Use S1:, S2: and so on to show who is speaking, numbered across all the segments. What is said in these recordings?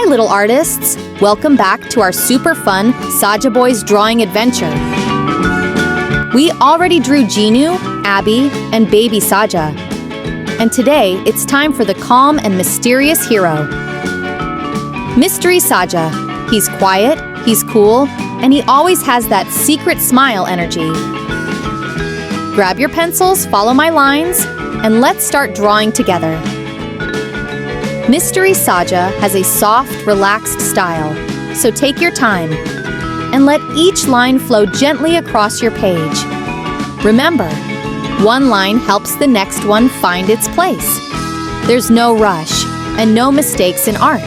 S1: Hi, little artists! Welcome back to our super fun Saja Boys drawing adventure. We already drew Jinu, Abby, and baby Saja. And today, it's time for the calm and mysterious hero. Mystery Saja. He's quiet, he's cool, and he always has that secret smile energy. Grab your pencils, follow my lines, and let's start drawing together. Mystery Saja has a soft, relaxed style, so take your time and let each line flow gently across your page. Remember, one line helps the next one find its place. There's no rush and no mistakes in art.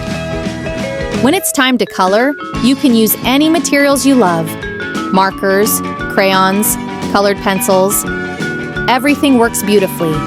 S1: When it's time to color, you can use any materials you love. Markers, crayons, colored pencils. Everything works beautifully.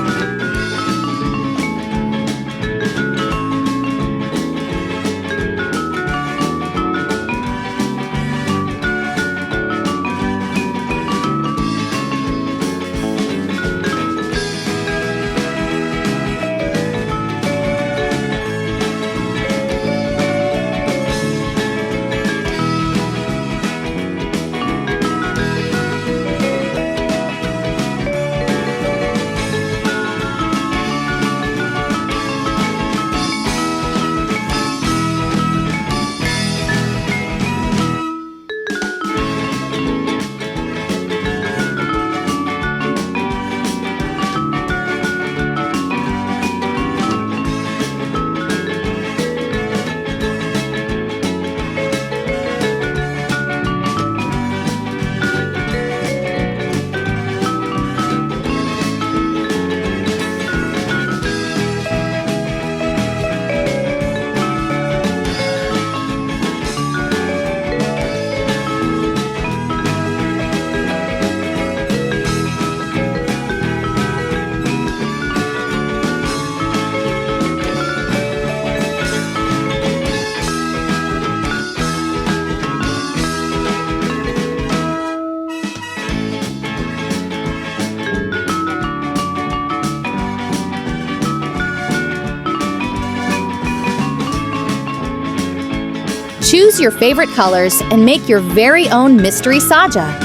S1: Choose your favorite colors and make your very own Mystery Saja.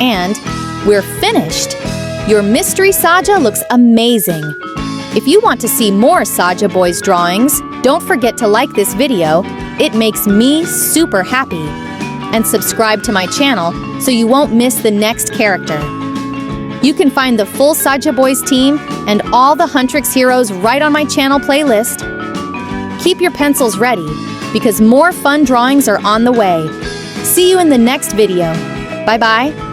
S1: And we're finished! Your Mystery Saja looks amazing! If you want to see more Saja Boys drawings, don't forget to like this video. It makes me super happy. And subscribe to my channel so you won't miss the next character. You can find the full Saja Boys team and all the Huntrix heroes right on my channel playlist. Keep your pencils ready, because more fun drawings are on the way. See you in the next video. Bye-bye.